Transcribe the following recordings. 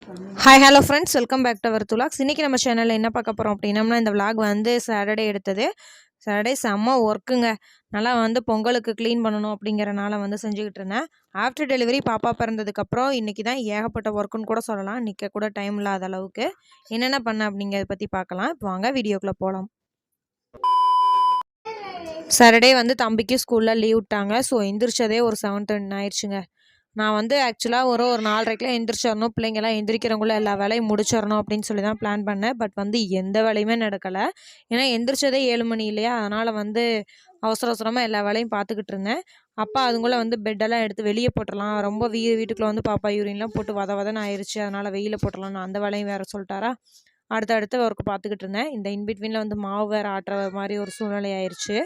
Hi hello friends, welcome back to our துலாக்ஸ். இன்றைக்கி நம்ம சேனலில் என்ன பார்க்க போகிறோம் அப்படின்னம்னா, இந்த விளாக் வந்து சாட்டர்டே எடுத்தது. சாட்டர்டே செம்ம ஒர்க்குங்க. நல்லா வந்து பொங்கலுக்கு க்ளீன் பண்ணணும் அப்படிங்கிறனால வந்து செஞ்சுக்கிட்டு இருந்தேன். ஆஃப்டர் டெலிவரி பாப்பா பிறந்ததுக்கப்புறம் இன்றைக்கி தான் ஏகப்பட்ட ஒர்க்குன்னு கூட சொல்லலாம். நிற்க கூட டைம் இல்லாத அளவுக்கு என்னென்ன பண்ணேன் அப்படிங்கிறத பற்றி பார்க்கலாம். இப்போ வாங்க வீடியோக்குள்ளே போகலாம். சாட்டர்டே வந்து தம்பிக்கு ஸ்கூலில் லீவ் விட்டாங்க. ஸோ எந்திரிச்சதே ஒரு 7:10 ஆயிடுச்சுங்க. நான் வந்து ஆக்சுவலாக ஒரு 4:30க்குலாம் எந்திரிச்சிடணும், பிள்ளைங்கள்லாம் எந்திரிக்கிறவங்கள எல்லா வேலையும் முடிச்சிடணும் அப்படின்னு சொல்லி தான் பிளான் பண்ணேன். பட் வந்து எந்த வேலையுமே நடக்கலை. ஏன்னா எந்திரிச்சதே 7 மணி இல்லையா, அதனால் வந்து அவசர அவசரமாக எல்லா வேலையும் பார்த்துக்கிட்டு இருந்தேன். அப்பா அதுக்குள்ளே வந்து பெட்டெல்லாம் எடுத்து வெளியே போட்டுடலாம், ரொம்ப வீட்டுக்குள்ளே வந்து பாப்பா யூரின்லாம் போட்டு வதன்னு ஆயிடுச்சு, அதனால் வெயிலில் போட்டுடலாம், நான் அந்த வேலையும் வேறு சொல்லிட்டாரா. அடுத்த ஒர்க்கு பார்த்துக்கிட்டு இருந்தேன். இந்த இன்பிட்வீனில் வந்து மாவு வேறு ஆட்டுற மாதிரி ஒரு சூழ்நிலை ஆயிடுச்சு.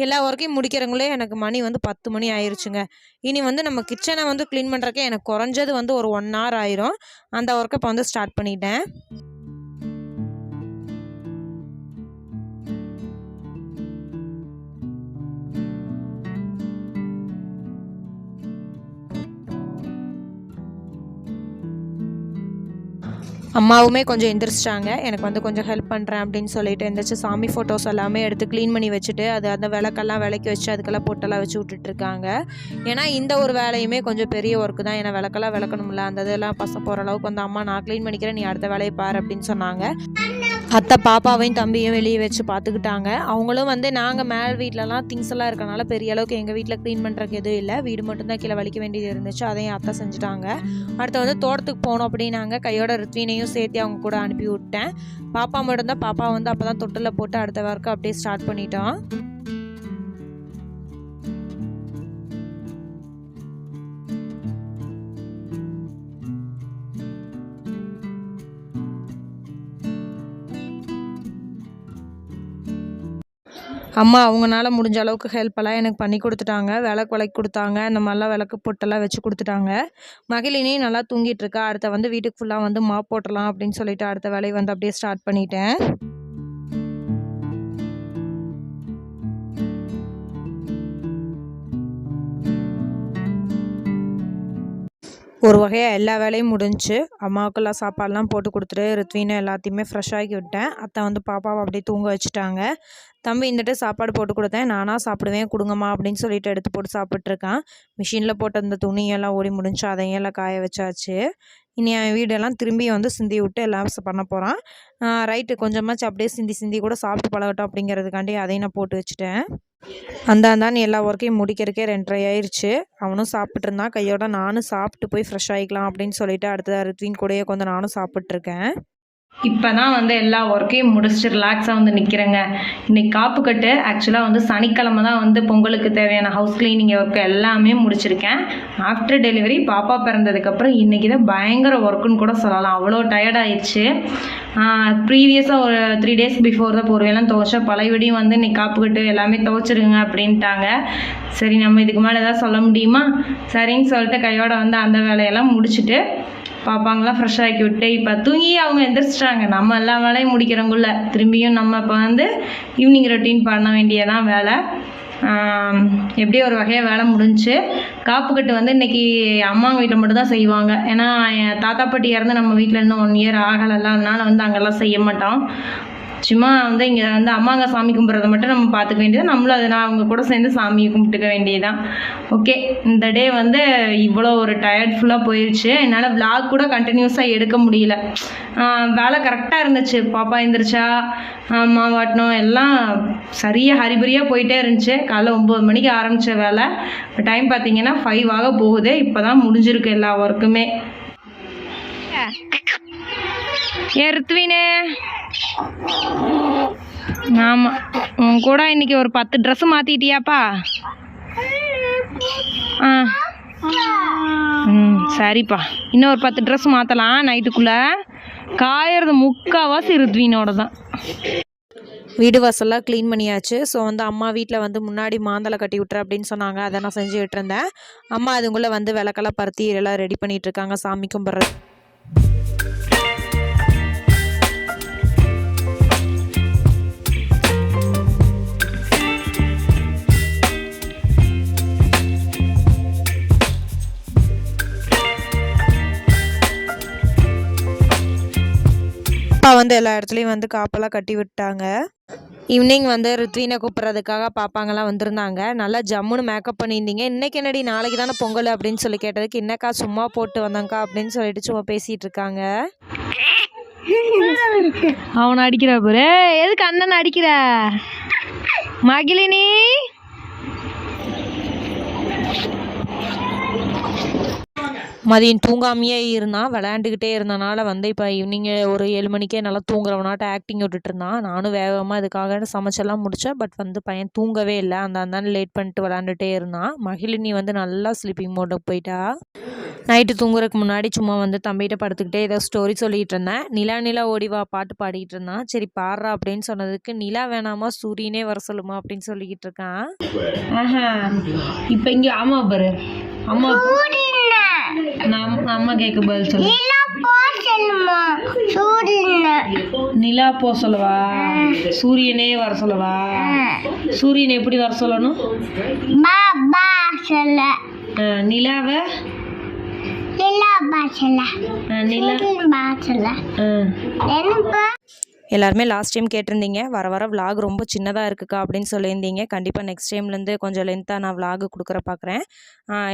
எல்லா ஒர்க்கையும் முடிக்கிறவங்களே எனக்கு மணி வந்து 10 மணி ஆயிடுச்சுங்க. இனி வந்து நம்ம கிச்சனை வந்து க்ளீன் பண்ணுறக்கே எனக்கு குறைஞ்சது வந்து ஒரு 1 hour ஆயிரும். அந்த ஒர்க்கை இப்போ வந்து ஸ்டார்ட் பண்ணிட்டேன். அம்மாவுமே கொஞ்சம் எந்திரிச்சிட்டாங்க. எனக்கு வந்து கொஞ்சம் ஹெல்ப் பண்ணுறேன் அப்படின்னு சொல்லிட்டு எந்திரிச்சு சாமி ஃபோட்டோஸ் எல்லாமே எடுத்து க்ளீன் பண்ணி வச்சுட்டு அந்த விளக்கெல்லாம் விளக்கி வச்சு அதுக்கெல்லாம் பொட்டெல்லாம் வச்சு விட்டுட்ருக்காங்க. ஏன்னா இந்த ஒரு வேலையுமே கொஞ்சம் பெரிய ஒர்க்கு தான். ஏன்னா விளக்கெல்லாம் விளக்கணும்ல, அந்த இதெல்லாம் போகிற அளவுக்கு வந்து அம்மா நான் க்ளீன் பண்ணிக்கிறேன், நீ அடுத்த வேலையை பாரு அப்படின்னு சொன்னாங்க. அத்தை பாப்பாவையும் தம்பியும் வெளியே வச்சு பார்த்துக்கிட்டாங்க. அவங்களும் வந்து நாங்கள் மேல் வீட்டிலலாம் திங்ஸ் எல்லாம் இருக்கனால பெரிய அளவுக்கு எங்கள் வீட்டில் க்ளீன் பண்ணுறதுக்கு எதுவும் இல்லை, வீடு மட்டும்தான் கீழே வலிக்க வேண்டியது இருந்துச்சு, அதையும் அத்தை செஞ்சுட்டாங்க. அடுத்து வந்து தோட்டத்துக்கு போனோம் அப்படின்னாங்க. கையோட ரித்வினையும் சேர்த்து அவங்க கூட அனுப்பி விட்டேன். பாப்பா மட்டும்தான், பாப்பா வந்து அப்போ தான் தொட்டில் போட்டு அடுத்த ஒர்க்கு அப்படியே ஸ்டார்ட் பண்ணிட்டோம். அம்மா அவங்களால முடிஞ்ச அளவுக்கு ஹெல்ப்பெல்லாம் எனக்கு பண்ணி கொடுத்துட்டாங்க. விளக்கி கொடுத்தாங்க, அந்த மாதிரிலாம் விளக்கு பொட்டெல்லாம் வச்சு கொடுத்துட்டாங்க. மகிழினியும் நல்லா தூங்கிட்டு இருக்கா. அடுத்த வந்து வீட்டுக்கு ஃபுல்லாக வந்து மாப் போட்டுடலாம் அப்படின்னு சொல்லிட்டு அடுத்த வேலையை வந்து அப்படியே ஸ்டார்ட் பண்ணிட்டேன். ஒரு வகையாக எல்லா வேலையும் முடிஞ்சு அம்மாவுக்கெல்லாம் சாப்பாடெலாம் போட்டு கொடுத்துட்டு ரித்வினை எல்லாத்தையுமே ஃப்ரெஷ் ஆக்கி விட்டேன். அத்தை வந்து பாப்பாவை அப்படியே தூங்க வச்சுட்டாங்க. தம்பி இருந்துட்டு சாப்பாடு போட்டு கொடுத்தேன். நானாக சாப்பிடுவேன், கொடுங்கம்மா அப்படின்னு சொல்லிட்டு எடுத்து போட்டு சாப்பிட்ருக்கான். மிஷினில் போட்டு அந்த துணியெல்லாம் ஓடி முடிஞ்சு அதையும் எல்லாம் காய வச்சாச்சு. இனி என் வீடெல்லாம் திரும்பி வந்து சிந்தி விட்டு எல்லாம் பண்ண போகிறான். ரைட்டு கொஞ்சமாச்சு அப்படியே சிந்தி கூட சாப்பிட்டு பழகட்டும் அப்படிங்கிறதுக்காண்டி அதையும் நான் போட்டு வச்சுட்டேன். அந்தாந்தான்னு எல்லா ஒர்க்கையும் முடிக்கிறதுக்கே 2:30 ஆயிடுச்சு. அவனும் சாப்பிட்டு இருந்தான். கையோட நானும் சாப்பிட்டு போய் ஃப்ரெஷ் ஆகிக்கலாம் அப்படின்னு சொல்லிட்டு அடுத்த ரித்வின் கூடயே கொஞ்சம் நானும் சாப்பிட்ருக்கேன். இப்போ தான் வந்து எல்லா ஒர்க்கையும் முடிச்சுட்டு ரிலாக்ஸாக வந்து நிற்கிறேங்க. இன்றைக்கி காப்புக்கட்டு ஆக்சுவலாக வந்து சனிக்கிழமை தான் வந்து பொங்கலுக்கு தேவையான ஹவுஸ் க்ளீனிங் ஒர்க் எல்லாமே முடிச்சிருக்கேன். ஆஃப்டர் டெலிவரி பாப்பா பிறந்ததுக்கப்புறம் இன்றைக்கி தான் பயங்கர ஒர்க்குன்னு கூட சொல்லலாம். அவ்வளோ டயர்டாயிடுச்சு. ப்ரீவியஸாக ஒரு 3 days பிஃபோர் தான் போர்வையெல்லாம் துவைச்சா, பழையபடியும் வந்து இன்றைக்கி காப்புக்கட்டு எல்லாமே துவைச்சிருங்க அப்படின்ட்டாங்க. சரி நம்ம இதுக்கு மேலே எதாவது சொல்ல முடியுமா, சரின்னு சொல்லிட்டு கையோட வந்து அந்த வேலையெல்லாம் முடிச்சுட்டு பாப்பாங்களாம் ஃப்ரெஷ் ஆக்கி விட்டு இப்போ தூங்கி அவங்க எந்திரிச்சிட்டாங்க. நம்ம எல்லா வேலையும் முடிக்கிறவங்குள்ள திரும்பியும் நம்ம இப்போ வந்து ஈவினிங் ரொட்டீன் பண்ண வேண்டியதான் வேலை. எப்படியோ ஒரு வகையாக வேலை முடிஞ்சு. காப்புக்கட்டு வந்து இன்றைக்கி அம்மாங்க வீட்டில் மட்டும்தான் செய்வாங்க. ஏன்னா என் தாத்தா பாட்டி இறந்து நம்ம வீட்டில் இன்னும் 1 year ஆகலைல்ல, அதனால் வந்து அங்கெல்லாம் செய்ய மாட்டோம். சும்மா வந்து இங்கே வந்து அம்மாங்க சாமி கும்பிட்றத மட்டும் நம்ம பார்த்துக்க வேண்டியது, நம்மளும் அதை நான் அவங்க கூட சேர்ந்து சாமியை கும்பிட்டுக்க வேண்டியதுதான். ஓகே, இந்த டே வந்து இவ்வளோ ஒரு டயர்ட்ஃபுல்லாக போயிடுச்சு. என்னால் விளாக் கூட கண்டினியூஸாக எடுக்க முடியல. வேலை கரெக்டாக இருந்துச்சு. பாப்பா எழுந்திரிச்சா அம்மா வாட்டணும் எல்லாம் சரியாக ஹரிபரியாக போயிட்டே இருந்துச்சு. காலைல 9 மணிக்கு ஆரம்பித்த வேலை இப்போ டைம் பார்த்தீங்கன்னா 5 ஆக போகுது. இப்போ தான் முடிஞ்சிருக்கு எல்லா ஒர்க்குமே. ஏன் ரித்வினே, ஆமாம் உன் கூட இன்னைக்கு ஒரு 10 ட்ரெஸ்ஸு மாற்றிட்டியாப்பா? சரிப்பா, இன்னும் ஒரு 10 ட்ரெஸ் மாற்றலாம். நைட்டுக்குள்ளே காயறது முக்கால்வாசி ரித்வினோட தான். வீடு வாசல்லாம் க்ளீன் பண்ணியாச்சு. ஸோ வந்து அம்மா வீட்டில் வந்து முன்னாடி மாந்தலை கட்டி விட்டுரு அப்படின்னு சொன்னாங்க. அதை நான் செஞ்சுக்கிட்டு இருந்தேன். அம்மா அதுக்குள்ளே வந்து விளக்கெல்லாம் பருத்தி எல்லாம் ரெடி பண்ணிகிட்ருக்காங்க சாமி கும்பிட்றது. அப்பா வந்து எல்லா இடத்துலையும் வந்து காப்பெல்லாம் கட்டி விட்டாங்க. ஈவினிங் வந்து ரித்வீனை கூப்பிட்றதுக்காக பாப்பாங்கெல்லாம் வந்திருந்தாங்க. நல்லா ஜம்முன்னு மேக்கப் பண்ணியிருந்தீங்க. இன்றைக்கி என்னடி நாளைக்கு தானே பொங்கல் அப்படின்னு சொல்லி கேட்டதுக்கு, என்னக்கா சும்மா போட்டு வந்தேங்க்கா அப்படின்னு சொல்லிட்டு சும்மா பேசிகிட்டு இருக்காங்க. அவனை அடிக்கிற பாரு. எதுக்கு அண்ணன் அடிக்கிற மகிழினி? மதியம் தூங்காமையே இருந்தான், விளையாண்டுக்கிட்டே இருந்தனால வந்து இப்போ ஈவினிங் ஒரு 7 மணிக்கே நல்லா தூங்குறவனாட்ட ஆக்டிங் விட்டுட்டு இருந்தான். நானும் வேகமாக இதுக்காக சமைச்செல்லாம் முடித்தேன். பட் வந்து பையன் தூங்கவே இல்லை. அந்த லேட் பண்ணிட்டு விளையாண்டுட்டே இருந்தான். மகிழினி வந்து நல்லா ஸ்லீப்பிங் மோடுக்கு போயிட்டா. நைட்டு தூங்குறதுக்கு முன்னாடி சும்மா வந்து தம்பிகிட்ட படுத்துக்கிட்டே ஏதோ ஸ்டோரி சொல்லிகிட்டு இருந்தேன். நிலா நிலா ஓடிவா பாட்டு பாடிக்கிட்டு இருந்தான். சரி பாடுறா அப்படின்னு சொன்னதுக்கு, நிலா வேணாமா சூரியனே வர சொல்லுமா அப்படின்னு சொல்லிக்கிட்டு இருக்கான். இப்போ இங்கே அம்மா பாரு, அம்மா அம்மா கேட்க பதில் சொல்லு. நிலா போ சொல்லவா? சூரியனே வர சொல்லவா? சூரியனை எப்படி வர சொல்லணும்? நிலாவை எல்லாருமே லாஸ்ட் டைம் கேட்டிருந்தீங்க, வர விலாக் ரொம்ப சின்னதாக இருக்குக்கா அப்படின்னு சொல்லியிருந்தீங்க. கண்டிப்பாக நெக்ஸ்ட் டைம்லேருந்து கொஞ்சம் லென்த்தாக நான் விலாக் கொடுக்குற பார்க்குறேன்.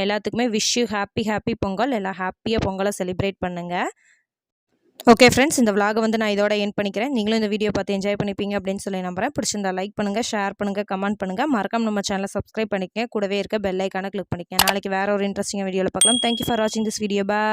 எல்லாத்துக்குமே விஷ் யூ ஹாப்பி பொங்கல். எல்லாம் ஹாப்பியாக பொங்கலை செலிப்ரேட் பண்ணுங்கள். ஓகே ஃப்ரெண்ட்ஸ், இந்த விலாகை வந்து நான் இதோட எண்ட் பண்ணிக்கிறேன். நீங்களும் இந்த வீடியோ பார்த்து என்ஜாய் பண்ணிப்பீங்க அப்படின்னு சொல்லி நம்புறேன். பிடிச்சிருந்தா லைக் பண்ணுங்கள், ஷேர் பண்ணுங்கள், கமெண்ட் பண்ணுங்கள். மறக்காம நம்ம சேனலை சப்ஸ்கிரைப் பண்ணிக்கங்க. கூடவே இருக்க பெல் ஐக்கானை கிளிக் பண்ணிக்கங்க. நாளைக்கு வேறு ஒரு இன்ட்ரெஸ்டிங்காக வீடியோவில் பார்க்கலாம். தேங்க்யூ ஃபார் வாட்சிங் திஸ் வீடியோ. பாய்.